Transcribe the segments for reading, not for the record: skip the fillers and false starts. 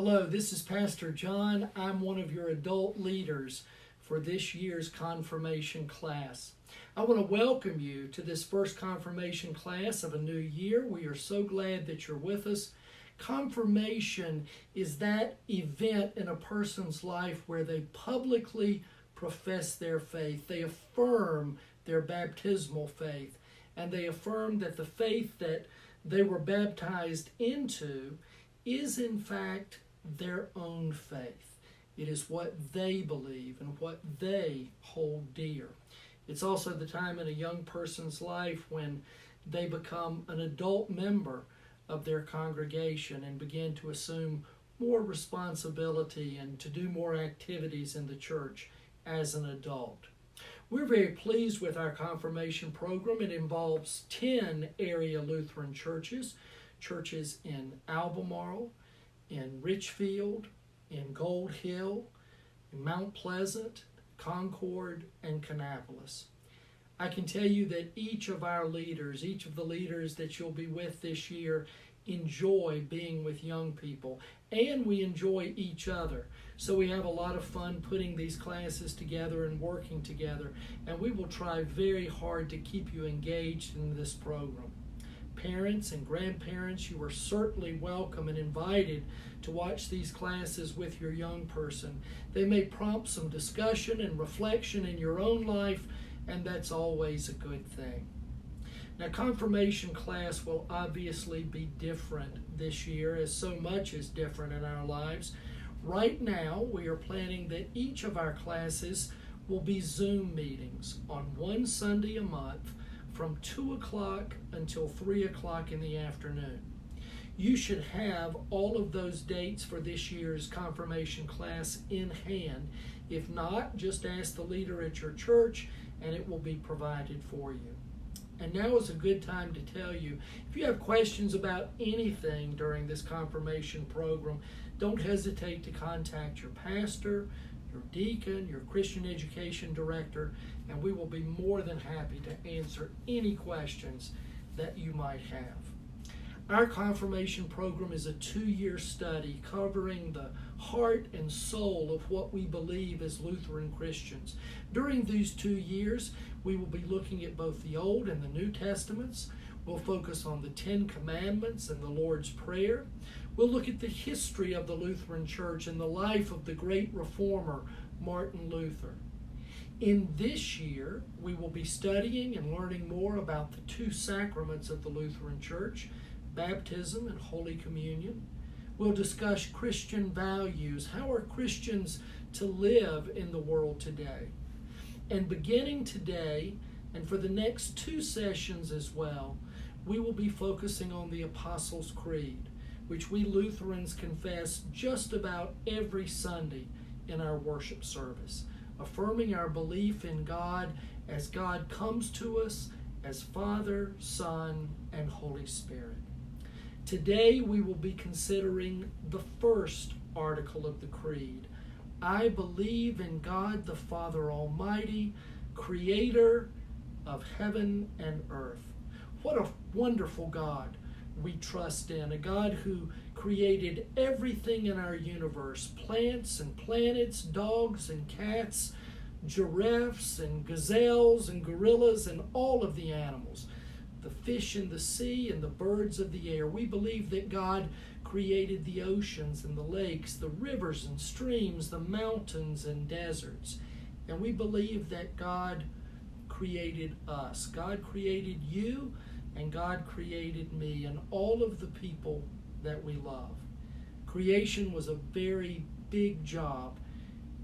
Hello, this is Pastor John. I'm one of your adult leaders for this year's confirmation class. I want to welcome you to this first confirmation class of a new year. We are so glad that you're with us. Confirmation is that event in a person's life where they publicly profess their faith. They affirm their baptismal faith, and they affirm that the faith that they were baptized into is in fact their own faith. It is what they believe and what they hold dear. It's also the time in a young person's life when they become an adult member of their congregation and begin to assume more responsibility and to do more activities in the church as an adult. We're very pleased with our confirmation program. It involves 10 area Lutheran churches in Albemarle, in Richfield, in Gold Hill, in Mount Pleasant, Concord, and Kannapolis. I can tell you that each of the leaders that you'll be with this year, enjoy being with young people, and we enjoy each other. So we have a lot of fun putting these classes together and working together, and we will try very hard to keep you engaged in this program. Parents and grandparents, you are certainly welcome and invited to watch these classes with your young person. They may prompt some discussion and reflection in your own life, and that's always a good thing. Now, confirmation class will obviously be different this year, as so much is different in our lives. Right now, we are planning that each of our classes will be Zoom meetings on one Sunday a month from 2 o'clock until 3 o'clock in the afternoon. You should have all of those dates for this year's confirmation class in hand. If not, just ask the leader at your church and it will be provided for you. And now is a good time to tell you, if you have questions about anything during this confirmation program, don't hesitate to contact your pastor, your deacon, your Christian education director, and we will be more than happy to answer any questions that you might have. Our confirmation program is a 2-year study covering the heart and soul of what we believe as Lutheran Christians. During these 2 years, we will be looking at both the Old and the New Testaments. We'll focus on the 10 Commandments and the Lord's Prayer. We'll look at the history of the Lutheran Church and the life of the great reformer, Martin Luther. In this year, we will be studying and learning more about the 2 sacraments of the Lutheran Church, baptism and Holy Communion. We'll discuss Christian values. How are Christians to live in the world today? And beginning today, and for the next 2 sessions as well, we will be focusing on the Apostles' Creed, which we Lutherans confess just about every Sunday in our worship service, affirming our belief in God as God comes to us as Father, Son, and Holy Spirit. Today we will be considering the first article of the Creed. I believe in God the Father Almighty, creator of heaven and earth. What a wonderful God we trust in, a God who created everything in our universe, plants and planets, dogs and cats, giraffes and gazelles and gorillas and all of the animals, the fish in the sea and the birds of the air. We believe that God created the oceans and the lakes, the rivers and streams, the mountains and deserts. And we believe that God created us. God created you, and God created me and all of the people that we love. Creation was a very big job,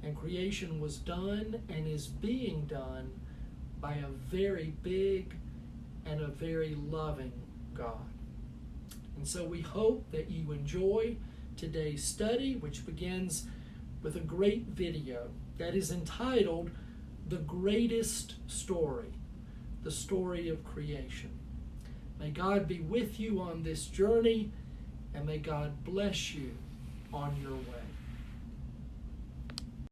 and creation was done and is being done by a very big and a very loving God. And so we hope that you enjoy today's study, which begins with a great video that is entitled The Greatest Story, the story of creation. May God be with you on this journey, and may God bless you on your way.